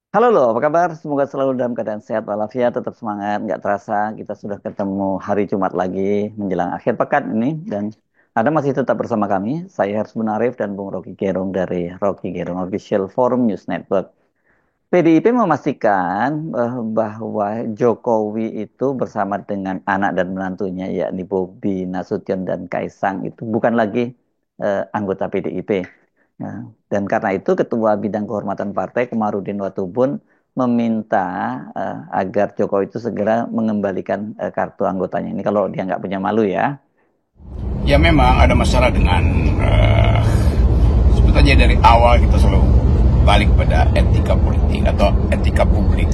Halo loh, apa kabar? Semoga selalu dalam keadaan sehat walafiat, tetap semangat. Nggak terasa kita sudah ketemu hari Jumat lagi menjelang akhir pekan ini. Dan Anda masih tetap bersama kami, saya Harus Munarif dan Bung Rocky Gerung dari Rocky Gerung Official Forum News Network. PDIP memastikan bahwa Jokowi itu bersama dengan anak dan menantunya, yakni Bobi Nasution dan Kaisang itu bukan lagi anggota PDIP. Nah, dan karena itu Ketua Bidang Kehormatan Partai Komarudin Watubun meminta agar Jokowi itu segera mengembalikan kartu anggotanya. Ini kalau dia nggak punya malu ya. Ya memang ada masalah dengan sebetulnya dari awal kita selalu balik pada etika politik atau etika publik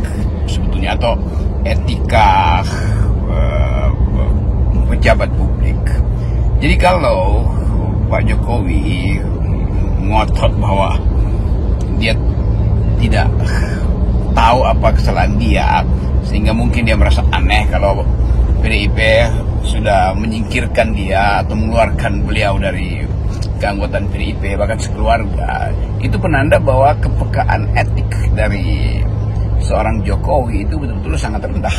sebetulnya atau etika pejabat publik. Jadi kalau Pak Jokowi ngotot bahwa dia tidak tahu apa kesalahan dia sehingga mungkin dia merasa aneh kalau PDIP sudah menyingkirkan dia atau mengeluarkan beliau dari keanggotaan PDIP bahkan sekeluarga, itu penanda bahwa kepekaan etik dari seorang Jokowi itu betul-betul sangat rendah.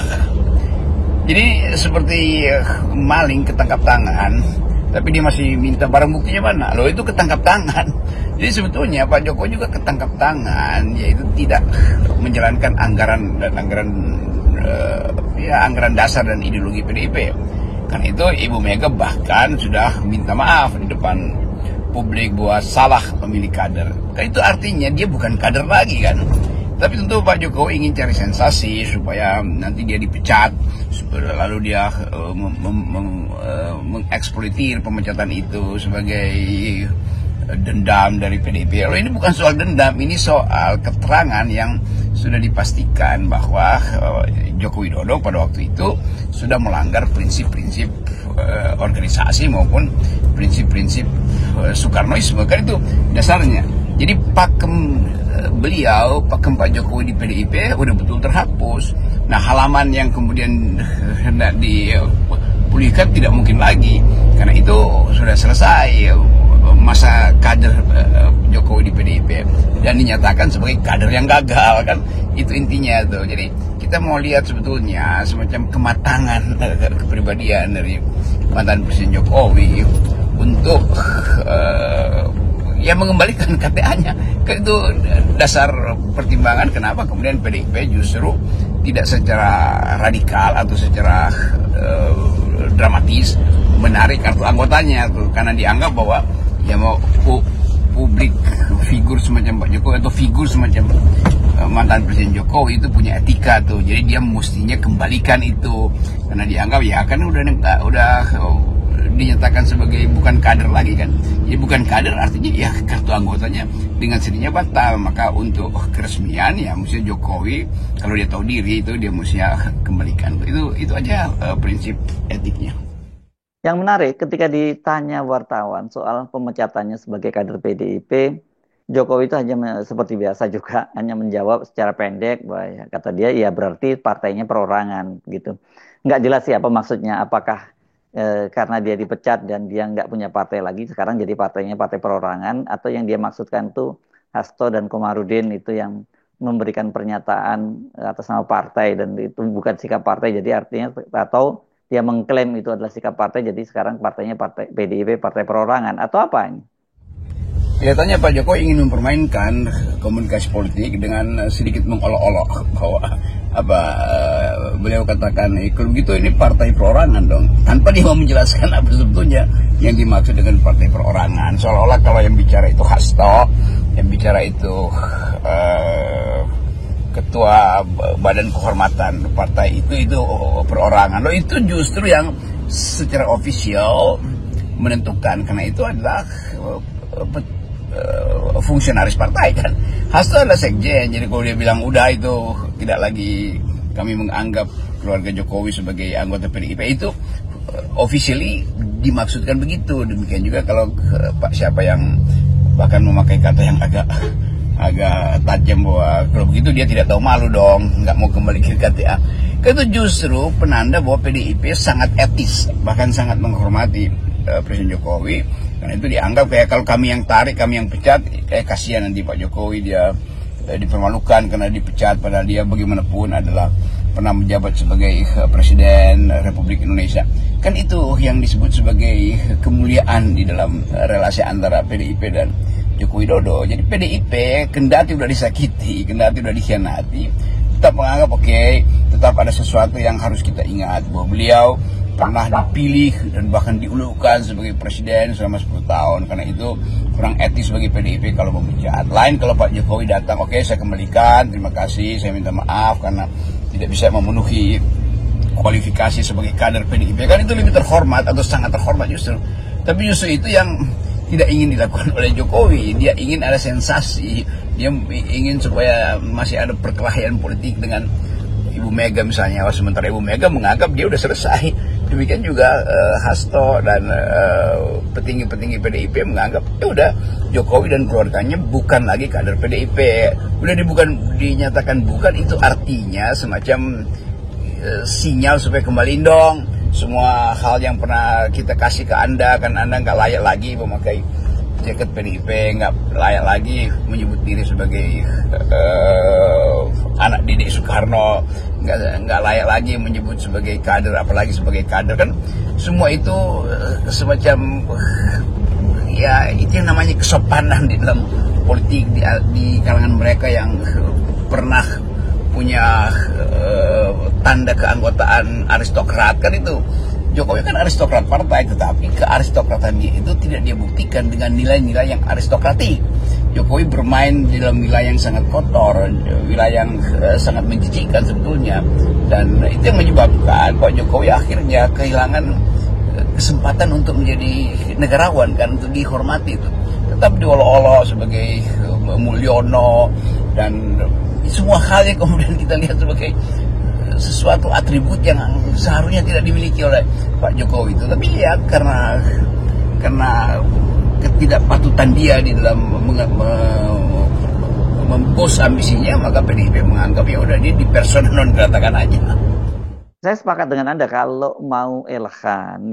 Jadi seperti maling ketangkap tangan, tapi dia masih minta barang buktinya mana? Loh, itu ketangkap tangan. Jadi sebetulnya Pak Jokowi juga ketangkap tangan, yaitu tidak menjalankan anggaran dan anggaran dasar dan ideologi PDIP. Karena itu Ibu Mega bahkan sudah minta maaf di depan publik bahwa salah memilih kader. Karena itu artinya dia bukan kader lagi kan. Tapi tentu Pak Jokowi ingin cari sensasi supaya nanti dia dipecat, lalu dia mengeksploitir pemecatan itu sebagai dendam dari PDIP. Lalu ini bukan soal dendam, ini soal keterangan yang sudah dipastikan bahwa Joko Widodo pada waktu itu sudah melanggar prinsip-prinsip organisasi maupun prinsip-prinsip Soekarnoisme, kan itu dasarnya. Jadi pakem Pak Jokowi di PDIP udah betul terhapus. Nah, halaman yang kemudian hendak dipulihkan tidak mungkin lagi, karena itu sudah selesai masa kader Jokowi di PDIP dan dinyatakan sebagai kader yang gagal, kan itu intinya tuh. Jadi kita mau lihat sebetulnya semacam kematangan kepribadian dari mantan Presiden Jokowi untuk mengembalikan KTA-nya. Itu dasar pertimbangan kenapa kemudian PDIP justru tidak secara radikal atau secara dramatis menarik kartu anggotanya tuh, karena dianggap bahwa mau publik figur semacam Pak Jokowi atau figur semacam mantan Presiden Jokowi itu punya etika tuh, jadi dia mestinya kembalikan itu karena dianggap kan udah dinyatakan sebagai bukan kader lagi kan. Jadi bukan kader artinya kartu anggotanya dengan sendirinya batal. Maka untuk keresmian mesti Jokowi kalau dia tahu diri itu dia mesti kembalikan. Itu aja prinsip etiknya. Yang menarik ketika ditanya wartawan soal pemecatannya sebagai kader PDIP, Jokowi itu seperti biasa juga hanya menjawab secara pendek bahwa kata dia berarti partainya perorangan gitu. Nggak jelas sih apa maksudnya, apakah karena dia dipecat dan dia nggak punya partai lagi, sekarang jadi partainya partai perorangan, atau yang dia maksudkan tuh Hasto dan Komarudin itu yang memberikan pernyataan atas nama partai dan itu bukan sikap partai, jadi artinya atau dia mengklaim itu adalah sikap partai, jadi sekarang partainya partai PDIP partai perorangan atau apa ini? Kelihatannya Pak Jokowi ingin mempermainkan komunikasi politik dengan sedikit mengolok-olok bahwa beliau katakan kalau begitu ini partai perorangan dong, tanpa dia mau menjelaskan apa sebetulnya yang dimaksud dengan partai perorangan. Seolah-olah kalau yang bicara itu Hasto, yang bicara itu ketua badan kehormatan partai itu perorangan. Loh, itu justru yang secara ofisial menentukan, karena itu adalah fungsionaris partai kan. Hasto adalah sekjen, jadi kalau dia bilang udah itu tidak lagi kami menganggap keluarga Jokowi sebagai anggota PDIP, itu officially dimaksudkan begitu. Demikian juga kalau Pak siapa yang bahkan memakai kata yang agak tajam bahwa kalau begitu dia tidak tahu malu dong, nggak mau kembali ke KTA. Itu justru penanda bahwa PDIP sangat etis, bahkan sangat menghormati Presiden Jokowi. Karena itu dianggap kayak kalau kami yang tarik, kami yang pecat, kayak kasihan nanti Pak Jokowi dia dipermalukan karena dipecat, padahal dia bagaimanapun adalah pernah menjabat sebagai Presiden Republik Indonesia. Kan itu yang disebut sebagai kemuliaan di dalam relasi antara PDIP dan Joko Widodo. Jadi PDIP kendati udah disakiti, kendati udah dikhianati, tetap menganggap tetap ada sesuatu yang harus kita ingat, bahwa beliau pernah dipilih dan bahkan diulukan sebagai presiden selama 10 tahun. Karena itu kurang etis bagi PDIP kalau memecat. Lain kalau Pak Jokowi datang, saya kembalikan, terima kasih, saya minta maaf karena tidak bisa memenuhi kualifikasi sebagai kader PDIP. Kan itu lebih terhormat atau sangat terhormat justru. Tapi justru itu yang tidak ingin dilakukan oleh Jokowi. Dia ingin ada sensasi, dia ingin supaya masih ada perkelahian politik dengan Ibu Mega misalnya, sementara Ibu Mega menganggap dia udah selesai. Demikian juga Hasto dan petinggi-petinggi PDIP menganggap udah Jokowi dan keluarganya bukan lagi kader PDIP. Udah dinyatakan bukan, itu artinya semacam sinyal supaya kembali dong. Semua hal yang pernah kita kasih ke Anda, kan Anda nggak layak lagi memakai jaket PDIP, nggak layak lagi menyebut diri sebagai anak didik Soekarno, nggak layak lagi menyebut sebagai kader, apalagi sebagai kader. Kan semua itu semacam itu yang namanya kesopanan di dalam politik di kalangan mereka yang pernah punya tanda keanggotaan aristokrat. Kan itu Jokowi kan aristokrat partai, tetapi kearistokratan dia itu tidak dia buktikan dengan nilai-nilai yang aristokratik. Jokowi bermain di dalam wilayah yang sangat kotor, wilayah yang sangat menjijikkan sebetulnya, dan itu yang menyebabkan Pak Jokowi akhirnya kehilangan kesempatan untuk menjadi negarawan, kan, untuk dihormati itu. Tetap diolok-olok sebagai Mulyono dan semua hal yang kemudian kita lihat sebagai sesuatu atribut yang seharusnya tidak dimiliki oleh Pak Jokowi itu. Tapi ya karena ketidakpatutan dia di dalam membos ambisinya, maka PDIP menganggap udah dia di persona non grata aja. Saya sepakat dengan Anda, kalau mau elegan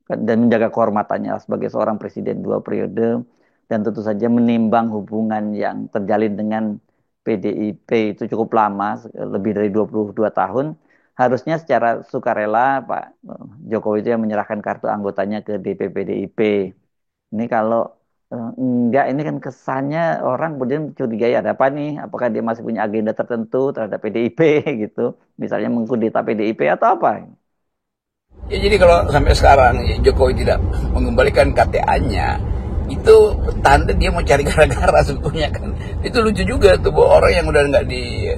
dan menjaga kehormatannya sebagai seorang presiden 2 periode, dan tentu saja menimbang hubungan yang terjalin dengan PDIP itu cukup lama, lebih dari 22 tahun, harusnya secara sukarela Pak Jokowi itu yang menyerahkan kartu anggotanya ke DP PDIP. Ini kalau enggak, ini kan kesannya orang kemudian curigai ada apa nih, apakah dia masih punya agenda tertentu terhadap PDIP gitu, misalnya mengkudeta PDIP atau apa. Ya, jadi kalau sampai sekarang Jokowi tidak mengembalikan KTA-nya, itu tanda dia mau cari gara-gara sebetulnya, kan. Itu lucu juga tuh, bahwa orang yang udah nggak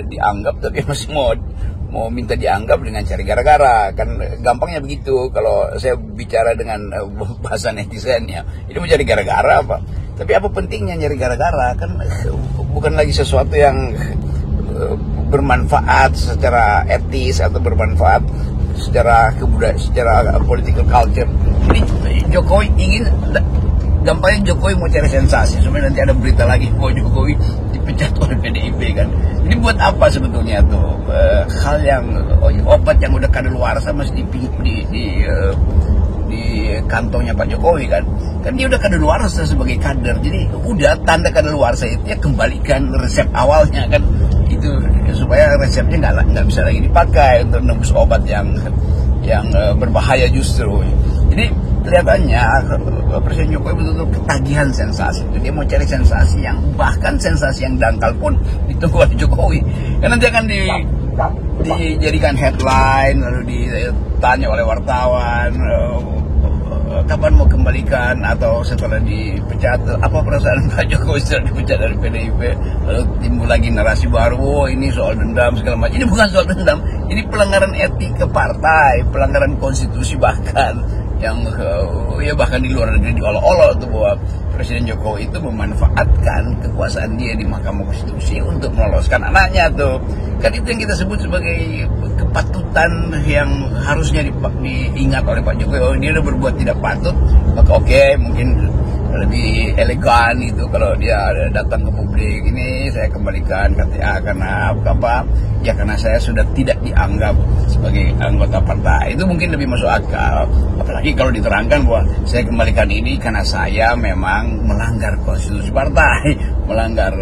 dianggap tapi masih mau minta dianggap dengan cari gara-gara. Kan gampangnya begitu kalau saya bicara dengan bahasa netizen ya. Ini mau cari gara-gara apa? Tapi apa pentingnya nyari gara-gara? Kan bukan lagi sesuatu yang bermanfaat secara etis atau bermanfaat secara kebudayaan, secara political culture. Jadi Jokowi ingin, gampangnya Jokowi mau cari sensasi supaya nanti ada berita lagi bahwa Jokowi dipecat oleh PDIP, kan. Ini buat apa sebetulnya tuh? Hal yang obat yang udah kadaluarsa masih di kantongnya Pak Jokowi, kan dia udah kadaluarsa sebagai kader. Jadi udah tanda kadaluarsa itu ya kembalikan resep awalnya, kan, itu supaya resepnya nggak bisa lagi dipakai untuk nembus obat yang berbahaya justru. Jadi kelihatannya Presiden Jokowi betul-betul ketagihan sensasi. Dia mau cari sensasi yang, bahkan sensasi yang dangkal pun ditunggu oleh Jokowi. Karena nanti akan dijadikan headline, lalu ditanya oleh wartawan, kapan mau kembalikan atau setelah dipecat, apa perasaan Pak Jokowi setelah dipecat dari PDIP. Lalu timbul lagi narasi baru, ini soal dendam segala macam. Ini bukan soal dendam, ini pelanggaran etika partai, pelanggaran konstitusi, bahkan yang bahkan di luar negeri diolok-olok tuh, bahwa Presiden Jokowi itu memanfaatkan kekuasaan dia di Mahkamah Konstitusi untuk meloloskan anaknya tuh. Kan itu yang kita sebut sebagai kepatutan yang harusnya diingat oleh Pak Jokowi. Oh, dia udah berbuat tidak patut, maka mungkin lebih elegan itu kalau dia datang ke publik, ini saya kembalikan KTA karena apa? Ya karena saya sudah tidak dianggap sebagai anggota partai. Itu mungkin lebih masuk akal. Apalagi kalau diterangkan bahwa saya kembalikan ini karena saya memang melanggar konstitusi partai. melanggar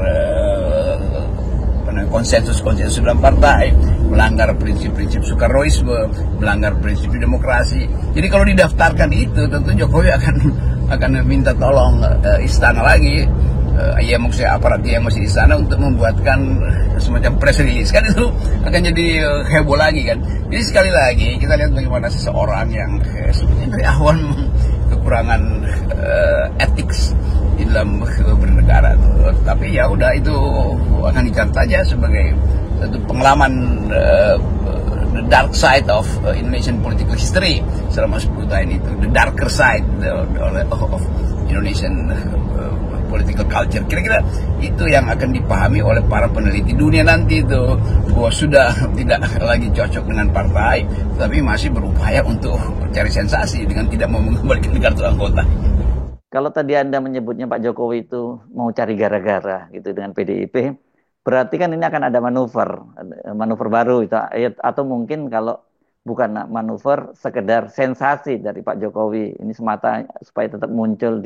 konsensus-konsensus dalam partai, melanggar prinsip-prinsip Soekarnoisme, melanggar prinsip demokrasi. Jadi kalau didaftarkan itu, tentu Jokowi akan minta tolong istana lagi, ya maksudnya aparat yang masih istana untuk membuatkan semacam press release, kan itu akan jadi heboh lagi kan. Jadi sekali lagi kita lihat bagaimana seseorang yang sebenarnya dari awal kekurangan etik di dalam bernegara tuh. Tapi ya udah, itu akan dicatat aja sebagai satu pengalaman the dark side of Indonesian political history selama 10 tahun itu, the darker side of Indonesian political culture. Kira-kira itu yang akan dipahami oleh para peneliti dunia nanti itu, bahwa sudah tidak lagi cocok dengan partai, tapi masih berupaya untuk mencari sensasi dengan tidak mau mengembalikan kartu anggota. Kalau tadi Anda menyebutnya Pak Jokowi itu mau cari gara-gara gitu dengan PDIP, berarti kan ini akan ada manuver baru itu, atau mungkin kalau bukan manuver, sekedar sensasi dari Pak Jokowi ini semata supaya tetap muncul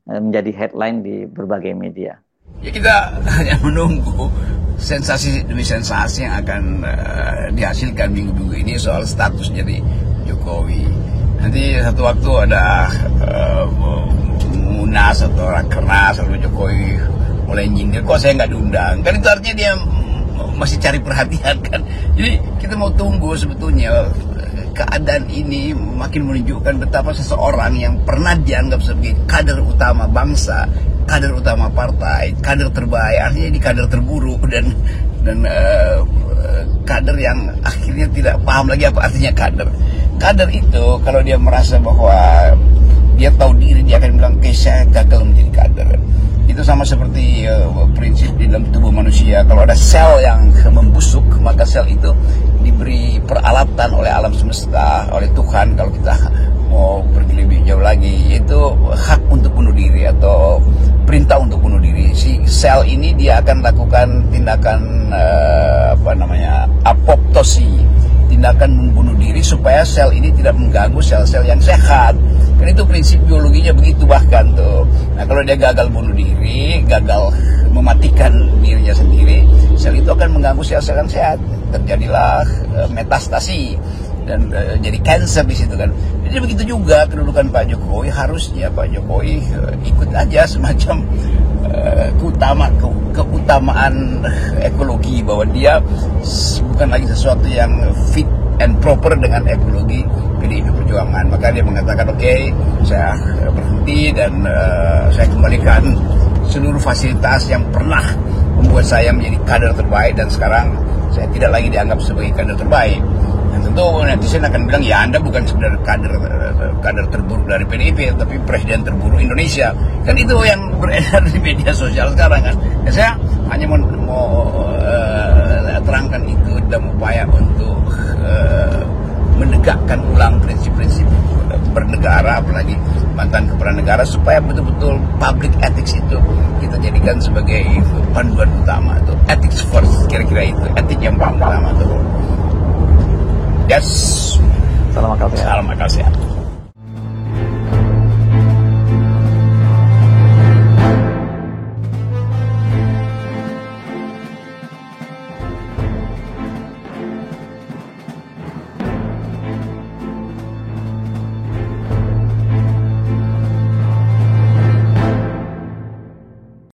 menjadi headline di berbagai media. Ya kita hanya menunggu sensasi demi sensasi yang akan dihasilkan minggu-minggu ini soal status dari Jokowi. Nanti satu waktu ada Munas atau Rakernas, lalu Jokowi mulai nyindir, kok saya nggak diundang, kan itu artinya dia masih cari perhatian kan. Jadi kita mau tunggu, sebetulnya keadaan ini makin menunjukkan betapa seseorang yang pernah dianggap sebagai kader utama bangsa, kader utama partai, kader terbaik, artinya ini kader terburuk dan kader yang akhirnya tidak paham lagi apa artinya kader. Kader itu kalau dia merasa bahwa dia tahu diri, dia akan bilang, oke, saya gagal menjadi kader. Itu sama seperti prinsip di dalam tubuh manusia. Kalau ada sel yang membusuk, maka sel itu diberi peralatan oleh alam semesta, oleh Tuhan. Kalau kita mau pergi lebih jauh lagi, itu hak untuk bunuh diri atau perintah untuk bunuh diri. Si sel ini dia akan lakukan tindakan apoptosi, tindakan membunuh diri supaya sel ini tidak mengganggu sel-sel yang sehat. Kan itu prinsip biologinya begitu bahkan tuh. Nah kalau dia gagal bunuh diri, gagal mematikan dirinya sendiri, sel itu akan mengganggu sel-sel yang sehat. Terjadilah metastasi dan jadi cancer di situ kan. Jadi begitu juga kedudukan Pak Jokowi, harusnya Pak Jokowi ikut aja semacam keutamaan ekologi, bahwa dia bukan lagi sesuatu yang fit and proper dengan ekologi PDIP Perjuangan. Maka dia mengatakan, oke, saya berhenti dan saya kembalikan seluruh fasilitas yang pernah membuat saya menjadi kader terbaik, dan sekarang saya tidak lagi dianggap sebagai kader terbaik. Dan tentu netizen akan bilang, ya Anda bukan sekedar kader terburuk dari PDIP, tapi presiden terburuk Indonesia. Kan itu yang beredar di media sosial sekarang kan. Ya, saya hanya mau terangkan itu dalam upaya untuk menegakkan ulang prinsip-prinsip bernegara, apalagi mantan kepala negara, supaya betul-betul public ethics itu kita jadikan sebagai panduan utama tuh. Ethics first, kira-kira itu etik yang paling utama tuh. Yes. Salam akal sehat. Salam akal sehat.